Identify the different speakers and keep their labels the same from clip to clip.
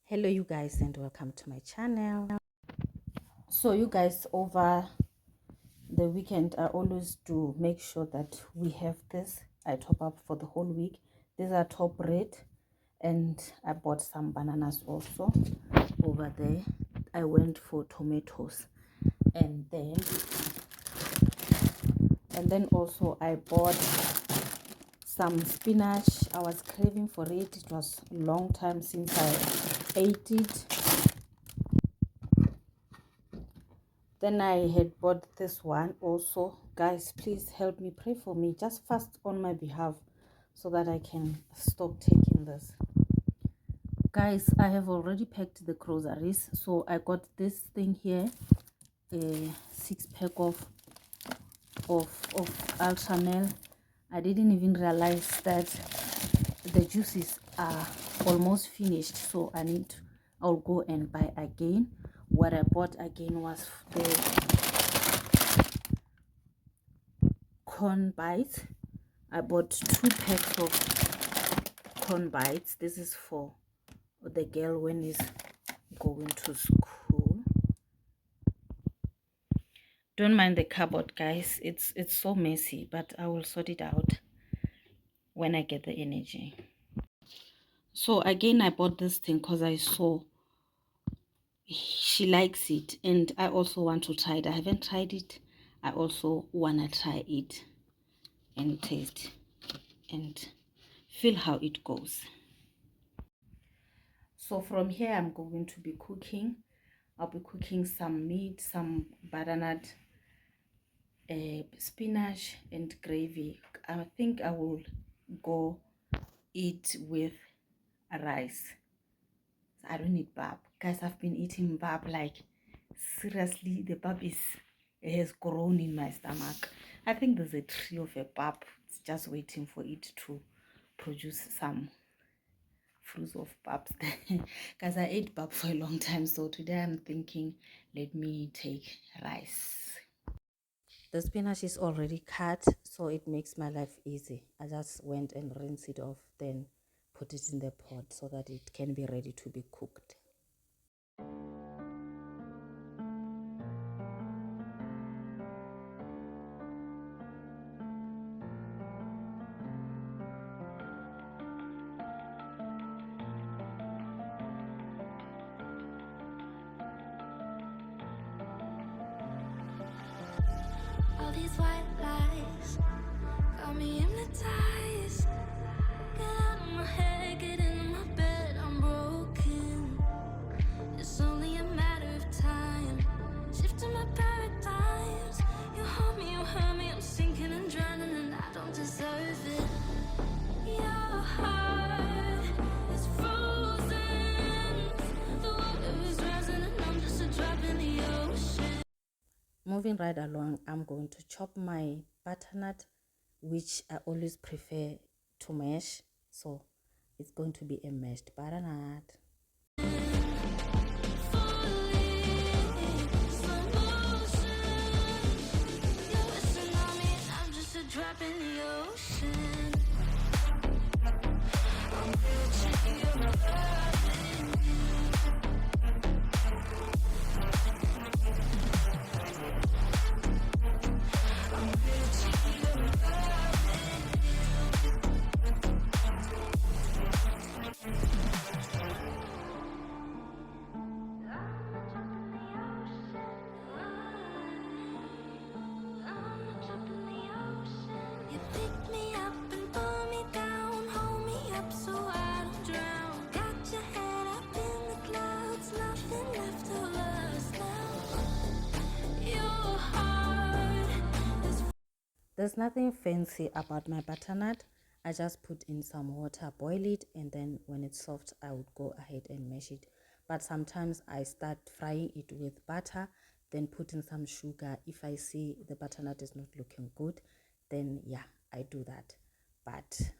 Speaker 1: Hello you guys, and welcome to my channel. So you guys, over the weekend I always do make sure that we have this. I top up for the whole week. These are top rate, and I bought some bananas also. Over there I went for tomatoes, and then also I bought some spinach. I was craving for it. It was a long time since I ate it. Then I had bought this one also. Guys, please help me, pray for me, just fast on my behalf so that I can stop taking this. Guys, I have already packed the groceries, so I got this thing here, a 6-pack of Ultramel. I didn't even realize that the juices are almost finished, so I'll go and buy again. What I bought again was the corn bites. I bought 2 packs of corn bites. This is for the girl when he's going to school. Don't mind the cupboard, guys. It's so messy, but I will sort it out when I get the energy. So again, I bought this thing because I saw she likes it, and I also want to try it. I haven't tried it. I also want to try it and taste and feel how it goes. So from here I'm going to be cooking. I'll be cooking some meat, some butternut, spinach and gravy. I think I will go eat with rice. I don't need bab, guys. I've been eating bab, like seriously. The bab has grown in my stomach. I think there's a tree of a bab. It's just waiting for it to produce some fruits of babs. Guys, I ate bab for a long time, so today I'm thinking, let me take rice. The spinach is already cut, so it makes my life easy. I just went and rinsed it off, then put it in the pot so that it can be ready to be cooked.
Speaker 2: All these white lies got me hypnotized. Get out of my head, get into my bed, I'm broken. It's only a matter of time. Shifting my paradigms. You harm me, you hurt me, I'm sinking and drowning, and I don't deserve it. Your heart is frozen. The water is rising, and I'm just a drop in the ocean.
Speaker 1: Moving right along, I'm going to chop my butternut, which I always prefer to mash, so it's going to be a mashed butternut.
Speaker 2: Drop in the ocean. You pick me up and pull me down, hold me up so I don't drown. Got your head up in the clouds, nothing left of us now. Your heart is.
Speaker 1: There's nothing fancy about my butternut. I just put in some water, boil it, and then when it's soft, I would go ahead and mash it. But sometimes I start frying it with butter, then put in some sugar. If I see the butternut is not looking good, then yeah, I do that. But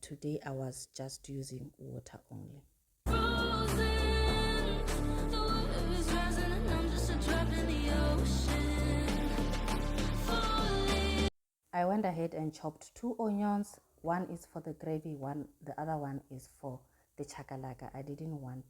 Speaker 1: today I was just using water only.
Speaker 2: Frozen. The water is rising, and I'm just a drop in the ocean. Falling.
Speaker 1: I went ahead and chopped 2 onions. One is for the gravy, the other one is for the chakalaka. I didn't want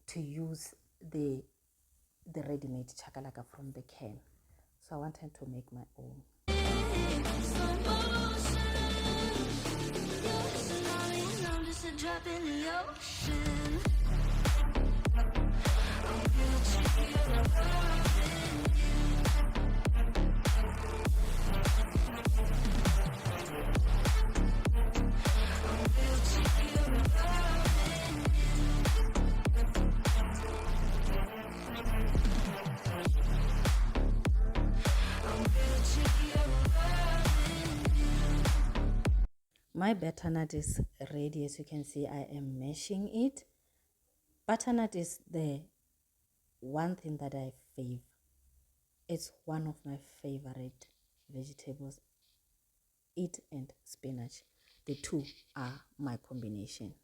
Speaker 1: to use the ready-made chakalaka from the can, so I wanted to make my own. My butternut is ready. As you can see, I am mashing it. Butternut is the one thing that I fave. It's one of my favorite vegetables. It and spinach, the two are my combination.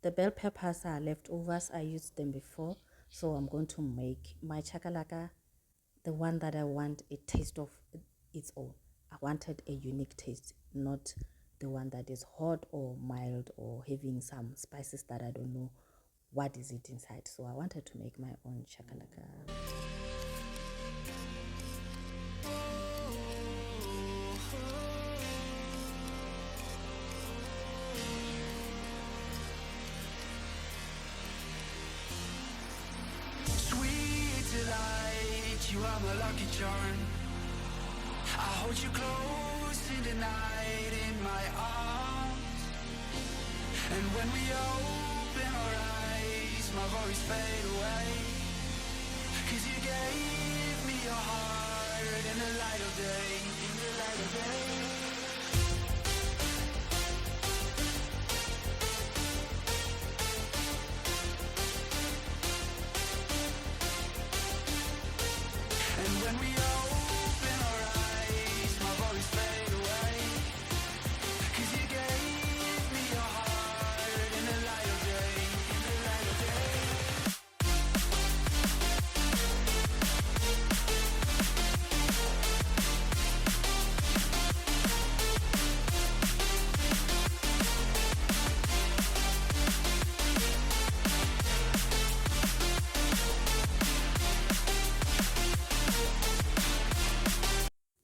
Speaker 1: The bell peppers are leftovers. I used them before, so I'm going to make my chakalaka, the one that I want a taste of its own. I wanted a unique taste, not the one that is hot or mild or having some spices that I don't know what is it inside. So I wanted to make my own chakalaka.
Speaker 2: You are my lucky charm. I hold you close in the night in my arms. And when we open our eyes, my worries fade away. 'Cause you gave me your heart in the light of day, in the light of day. When we open our eyes, my worries fade away. 'Cause you gave me your heart in the light of day, in the light of day.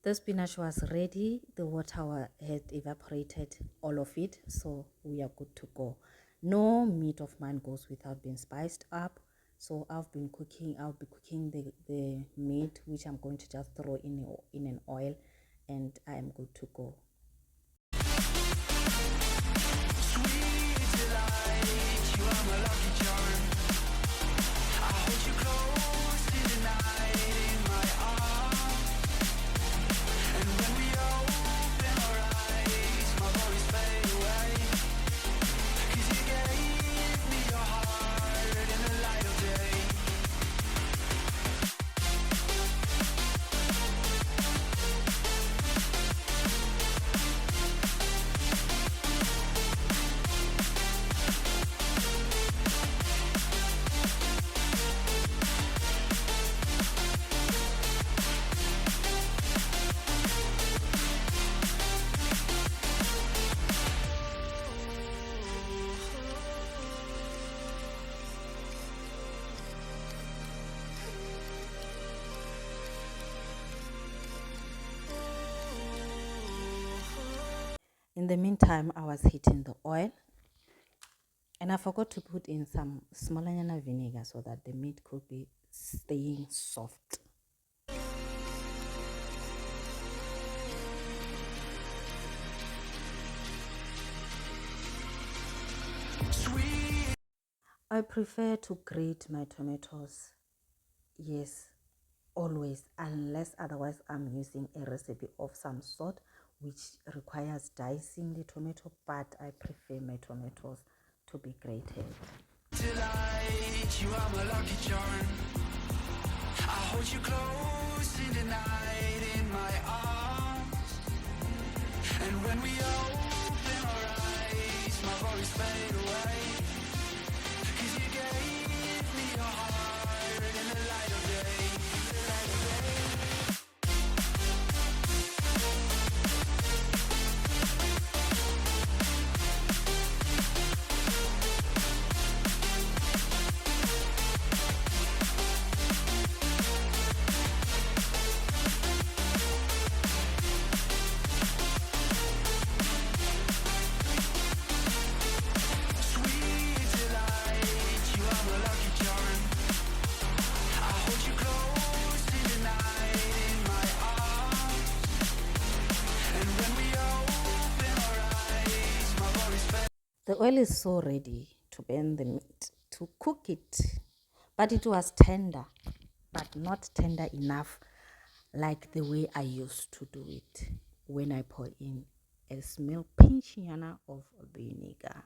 Speaker 1: The spinach was ready. The water had evaporated, all of it, so we are good to go. No meat of mine goes without being spiced up. So I'll be cooking the meat, which I'm going to just throw in an oil, and I am good to go.
Speaker 2: Sweet delight, you are my lucky charm. I hold you close in the night in my arms. And when we open our eyes, my worries fade away. 'Cause you gave me your heart in the light of day.
Speaker 1: In the meantime, I was heating the oil, and I forgot to put in some smolanyana vinegar so that the meat could be staying soft.
Speaker 2: Sweet.
Speaker 1: I prefer to grate my tomatoes, yes, always, unless otherwise I'm using a recipe of some sort which requires dicing the tomato, but I prefer my tomatoes to be grated.
Speaker 2: Delight, light, you are my lucky charm. I hold you close in the night in my arms. And when we open our eyes, my worries fade away. 'Cause you gave me your heart in the light of day. The light of day. Sweet delight, you are my lucky charm. I hold you close in the night in my arms. And when we open our eyes, my worries fade.
Speaker 1: The oil is so ready to burn the meat, to cook it. But it was tender, but not tender enough like the way I used to do it when I pour in a small pinch of vinegar.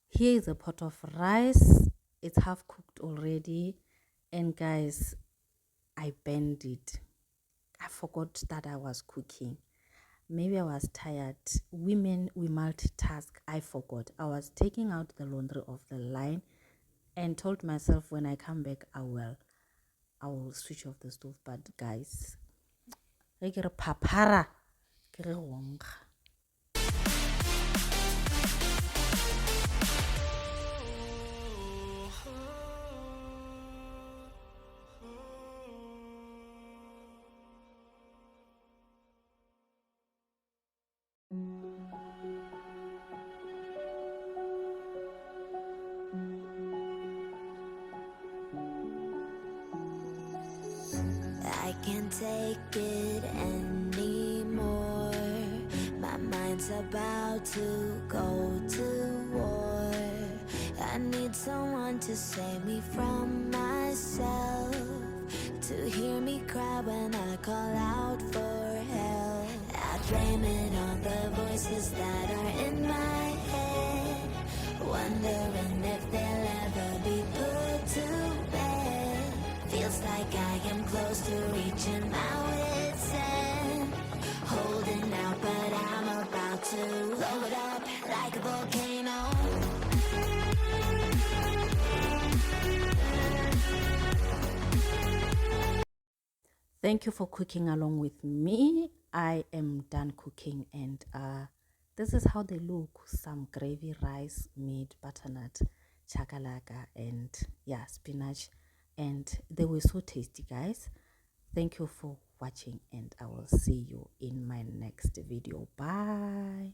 Speaker 1: Here is a pot of rice. It's half cooked already. And guys, I burned it. I forgot that I was cooking. Maybe I was tired. Women, we multitask. I forgot. I was taking out the laundry of the line and told myself when I come back, I will switch off the stove. But guys, I get a papara.
Speaker 2: I can't take it anymore. My mind's about to go to war. I need someone to save me from myself, to hear me cry when I call out for help. I blame it on the voices that are in my head, wondering if they'll ever be put to bed. Feels like I am close to reaching my wit's end, holding out, but I'm about to blow it up like a volcano.
Speaker 1: Thank you for cooking along with me. I am done cooking, and this is how they look. Some gravy, rice, meat, butternut, chakalaka, and yeah, spinach. And they were so tasty, guys. Thank you for watching, and I will see you in my next video. Bye.